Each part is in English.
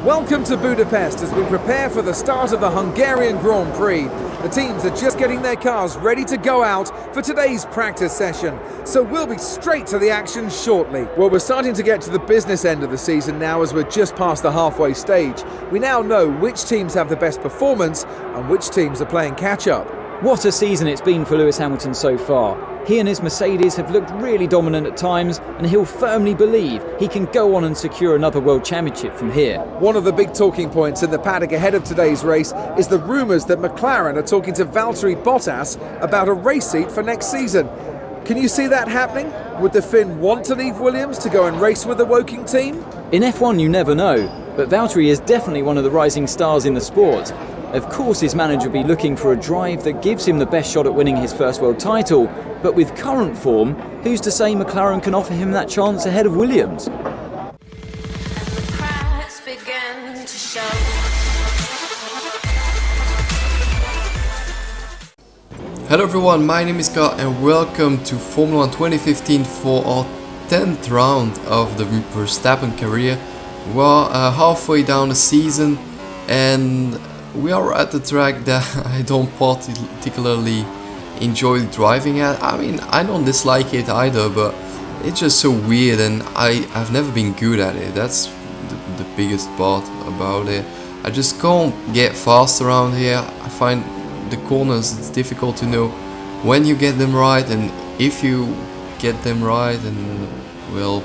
Welcome to Budapest as we prepare for the start of the Hungarian Grand Prix. The teams are just getting their cars ready to go out for today's practice session, so we'll be straight to the action shortly. Well, we're starting to get to the business end of the season now as we're just past the halfway stage. We now know which teams have the best performance and which teams are playing catch-up. What a season it's been for Lewis Hamilton so far. He and his Mercedes have looked really dominant at times, and he'll firmly believe he can go on and secure another World Championship from here. One of the big talking points in the paddock ahead of today's race is the rumours that McLaren are talking to Valtteri Bottas about a race seat for next season. Can you see that happening? Would the Finn want to leave Williams to go and race with the Woking team? In F1 you never know, but Valtteri is definitely one of the rising stars in the sport. Of course his manager will be looking for a drive that gives him the best shot at winning his first world title, but with current form, who's to say McLaren can offer him that chance ahead of Williams? Hello everyone, my name is Scott and welcome to Formula 1 2015 for our 10th round of the Verstappen career. We're halfway down the season and we are at the track that I don't particularly enjoy driving at. I mean, I don't dislike it either, but it's just so weird and I've never been good at it. That's the biggest part about it. I just can't get fast around here. I find the corners, it's difficult to know when you get them right and if you get them right and, well,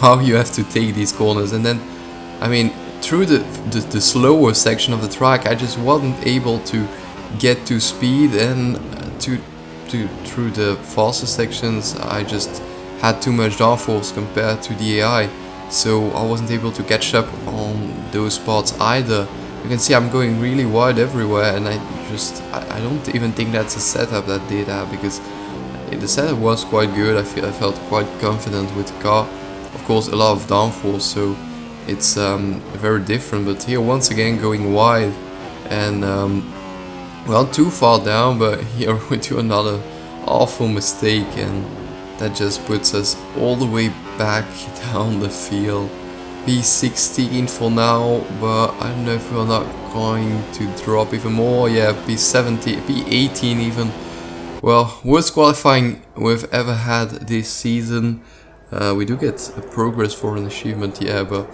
how you have to take these corners. And then, I mean, through the slower section of the track I just wasn't able to get to speed, and through the faster sections I just had too much downforce compared to the AI, so I wasn't able to catch up on those spots either. You can see I'm going really wide everywhere, and I don't even think that's a setup that did that, because the setup was quite good. I felt quite confident with the car. Of course a lot of downforce, so it's very different, but here once again going wide and well, too far down, but here we do another awful mistake and that just puts us all the way back down the field. P16 for now, but I don't know if we're not going to drop even more. Yeah, P17, P18 even. Well, worst qualifying we've ever had this season. We do get a progress for an achievement, yeah, but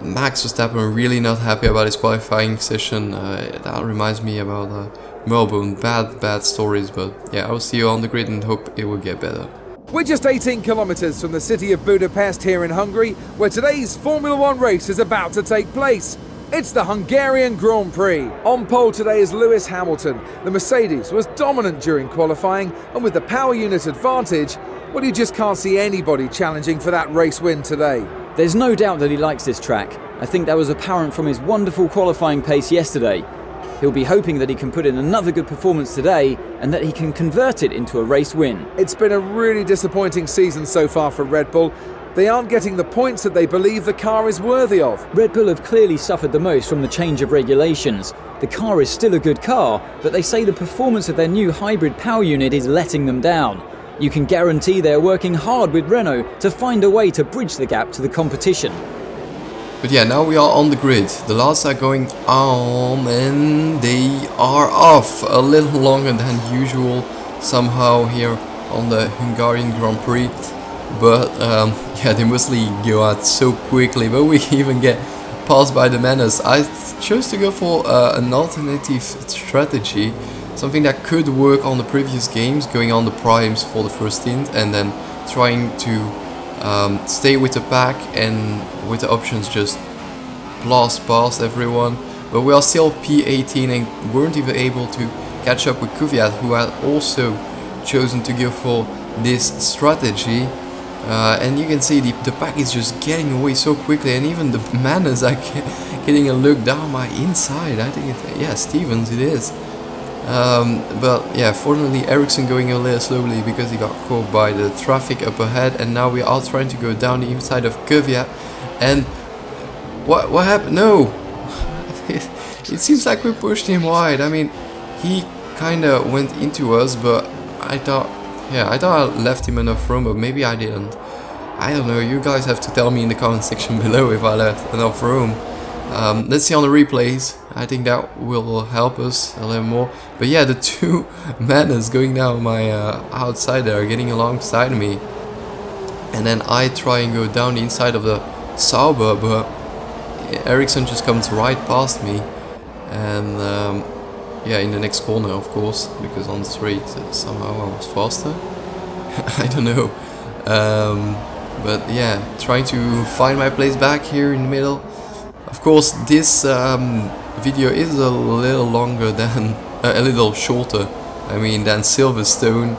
Max Verstappen really not happy about his qualifying session. That reminds me about Melbourne, bad stories, but yeah, I'll see you on the grid and hope it will get better. We're just 18 kilometres from the city of Budapest here in Hungary, where today's Formula 1 race is about to take place. It's the Hungarian Grand Prix. On pole today is Lewis Hamilton. The Mercedes was dominant during qualifying, and with the power unit advantage, well, you just can't see anybody challenging for that race win today. There's no doubt that he likes this track. I think that was apparent from his wonderful qualifying pace yesterday. He'll be hoping that he can put in another good performance today and that he can convert it into a race win. It's been a really disappointing season so far for Red Bull. They aren't getting the points that they believe the car is worthy of. Red Bull have clearly suffered the most from the change of regulations. The car is still a good car, but they say the performance of their new hybrid power unit is letting them down. You can guarantee they're working hard with Renault to find a way to bridge the gap to the competition. But yeah, now we are on the grid. The lights are going on and they are off a little longer than usual somehow here on the Hungarian Grand Prix. But yeah, they mostly go out so quickly, but we even get passed by the menace. I chose to go for an alternative strategy, something that could work on the previous games, going on the primes for the first stint and then trying to stay with the pack and with the options just blast past everyone. But we are still P18 and weren't even able to catch up with Kvyat, who had also chosen to go for this strategy. And you can see the pack is just getting away so quickly, and even the man is like getting a look down my inside. I think yeah, Stevens it is. But yeah, fortunately Ericsson going a little slowly because he got caught by the traffic up ahead, and now we are trying to go down the inside of Kvyat. And what happened? No, it seems like we pushed him wide. I mean, he kinda went into us, but I thought I left him enough room, but maybe I didn't. I don't know, you guys have to tell me in the comment section below if I left enough room. Let's see on the replays. I think that will help us a little more. But yeah, the two madness going down my outside there, getting alongside me. And then I try and go down the inside of the Sauber, but Ericsson just comes right past me. And yeah, in the next corner, of course, because on the straight somehow I was faster. I don't know. But yeah, trying to find my place back here in the middle. Of course, this video is a little longer than, a little shorter, I mean, than Silverstone,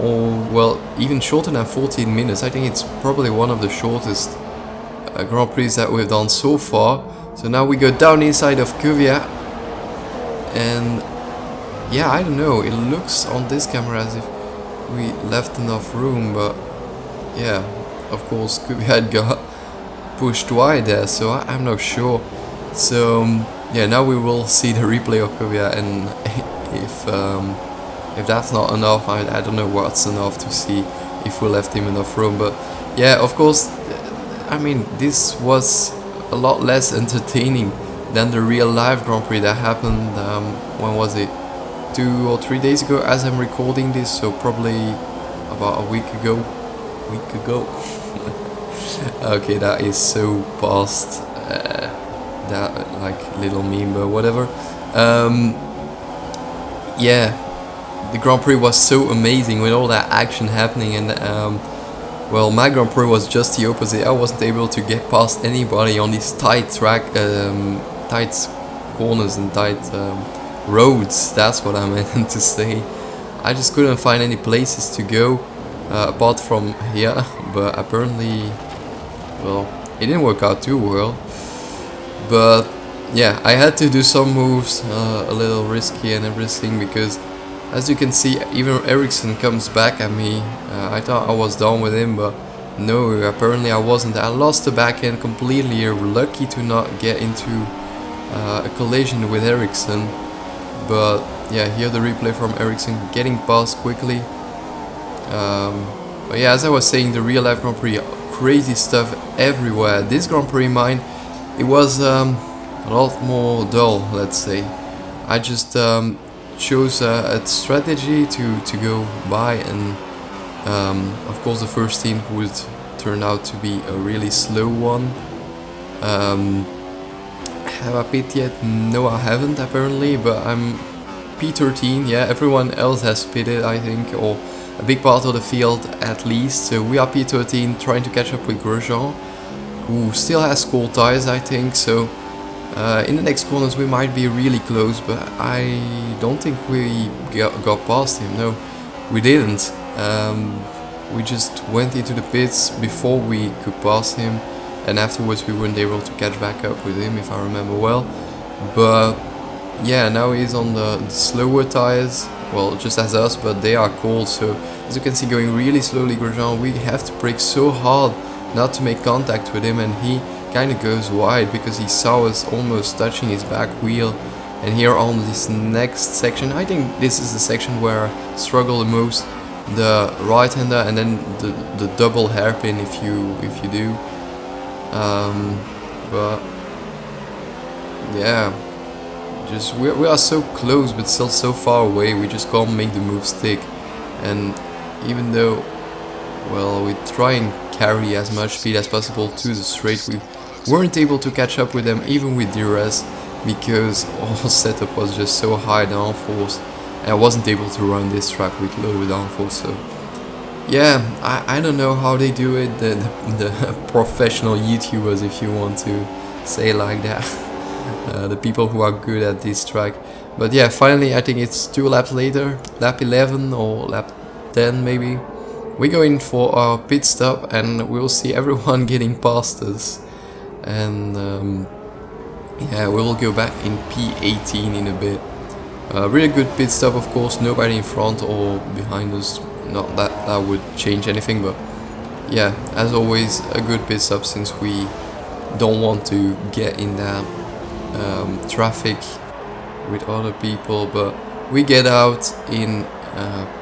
or well, even shorter than 14 minutes. I think it's probably one of the shortest Grand Prix that we've done so far. So now we go down inside of Kvyat, and yeah, I don't know, it looks on this camera as if we left enough room, but yeah, of course Kvyat got pushed wide there, so I'm not sure. So yeah, now we will see the replay of Kvyat, and if that's not enough, I don't know what's enough to see if we left him enough room. But yeah, of course, I mean, this was a lot less entertaining than the real live Grand Prix that happened, when was it, 2 or 3 days ago as I'm recording this, so probably about a week ago. Okay, that is so past that like little meme, but whatever. Yeah, the Grand Prix was so amazing with all that action happening, and well, my Grand Prix was just the opposite. I wasn't able to get past anybody on these tight track, tight corners and tight roads. That's what I meant to say. I just couldn't find any places to go apart from here, but apparently, well, it didn't work out too well. But yeah, I had to do some moves, a little risky and everything, because as you can see, even Ericsson comes back at me. I thought I was done with him, but no, apparently I wasn't. I lost the back end completely here. Lucky to not get into a collision with Ericsson. But yeah, here the replay from Ericsson getting past quickly. But yeah, as I was saying, the real life Grand Prix, crazy stuff everywhere. This Grand Prix mine, it was a lot more dull, let's say. I just chose a strategy to go by, and of course the first team would turn out to be a really slow one. Have I pit yet? No, I haven't apparently, but I'm P13, yeah, everyone else has pitted, I think, or a big part of the field at least. So we are P13 trying to catch up with Grosjean, who still has cold tires, I think. So in the next corners we might be really close, but I don't think we got past him. No, we didn't. We just went into the pits before we could pass him, and afterwards we weren't able to catch back up with him, if I remember well. But yeah, now he's on the slower tires, well, just as us, but they are cold. So as you can see, going really slowly, Grosjean, we have to brake so hard not to make contact with him, and he kind of goes wide because he saw us almost touching his back wheel. And here on this next section, I think this is the section where I struggle the most, the right-hander and then the double hairpin if you do. But yeah, just we are so close but still so far away. We just can't make the move stick. And even though, well, we try and carry as much speed as possible to the straight, we weren't able to catch up with them even with DRS, because our setup was just so high downforce, and I wasn't able to run this track with low downforce. So yeah, I don't know how they do it, the professional YouTubers, if you want to say like that, the people who are good at this track. But yeah, finally I think it's 2 laps later, lap 11 or lap 10 maybe, we go in for our pit stop, and we'll see everyone getting past us. And yeah, we will go back in P18 in a bit. Really good pit stop, of course, nobody in front or behind us. Not that that would change anything, but yeah, as always, a good pit stop, since we don't want to get in that traffic with other people. But we get out in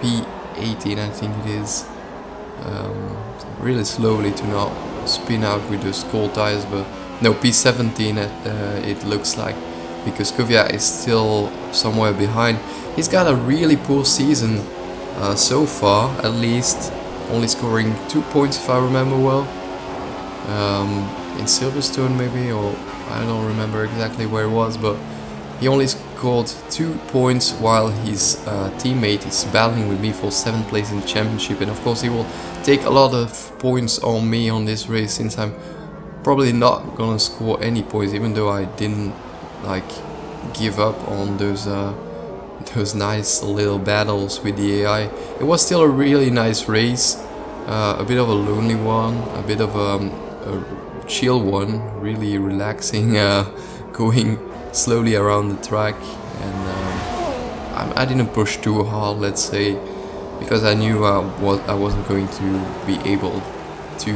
P18, I think it is. really slowly to not spin out with those cold tires, but no, P17 it looks like, because Kvyat is still somewhere behind. He's got a really poor season so far, at least, only scoring 2 points if I remember well, in Silverstone maybe, or I don't remember exactly where it was, but he only scored 2 points while his teammate is battling with me for 7th place in the championship, and of course he will take a lot of points on me on this race, since I'm probably not gonna score any points, even though I didn't like give up on those nice little battles with the AI. It was still a really nice race, a bit of a lonely one, a bit of a chill one, really relaxing, going slowly around the track, and I didn't push too hard, let's say, because I knew I wasn't going to be able to,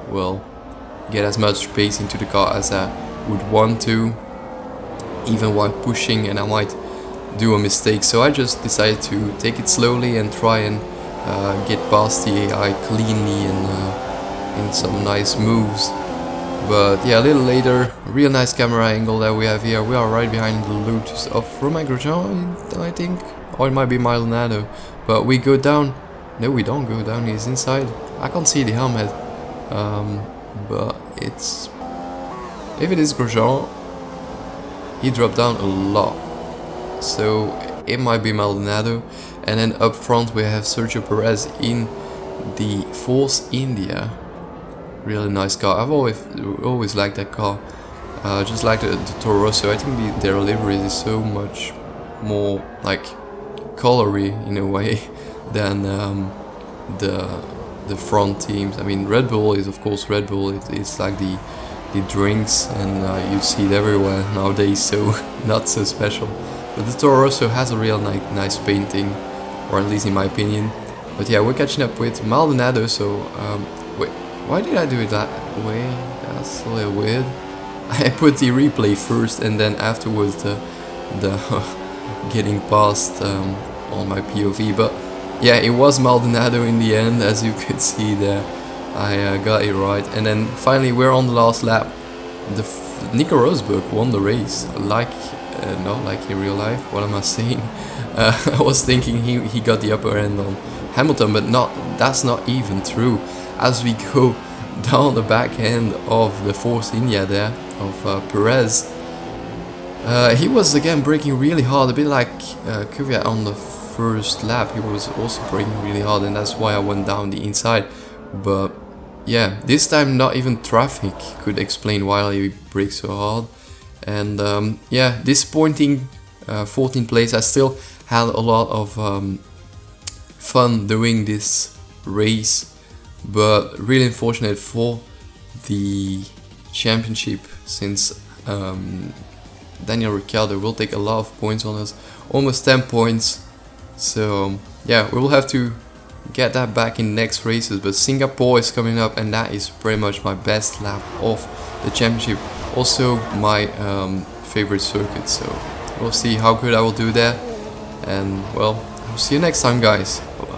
well, get as much space into the car as I would want to, even while pushing, and I might do a mistake. So I just decided to take it slowly and try and get past the AI cleanly and in some nice moves. But yeah, a little later, real nice camera angle that we have here. We are right behind the Lotus of Romain Grosjean, I think, or it might be Maldonado. But we go down. No, we don't go down. He's inside. I can't see the helmet. But it's, if it is Grosjean, he dropped down a lot, so it might be Maldonado. And then up front we have Sergio Perez in the Force India. Really nice car. I've always liked that car, just like the Toro Rosso. I think their livery is so much more like colory in a way than the front teams. I mean, Red Bull is of course Red Bull. It's like the drinks, and you see it everywhere nowadays, so not so special. But the Toro Rosso has a real nice painting, or at least in my opinion. But yeah, we're catching up with Maldonado. So wait, why did I do it that way? That's a little weird. I put the replay first, and then afterwards the getting past on my POV. But yeah, it was Maldonado in the end, as you could see there. I got it right, and then finally we're on the last lap. Nico Rosberg won the race, like not like in real life. What am I saying? I was thinking he got the upper end on Hamilton, but that's not even true. As we go down the back end of the Force India there of Perez, he was again braking really hard, a bit like Kvyat on the first lap. He was also braking really hard, and that's why I went down the inside. But yeah, this time not even traffic could explain why he braked so hard. And yeah, disappointing 14th place. I still had a lot of fun doing this race, but really unfortunate for the championship, since Daniel Ricciardo will take a lot of points on us, almost 10 points. So yeah, we will have to get that back in next races. But Singapore is coming up, and that is pretty much my best lap of the championship, also my favorite circuit. So we'll see how good I will do there, and well, I'll see you next time, guys. Bye bye.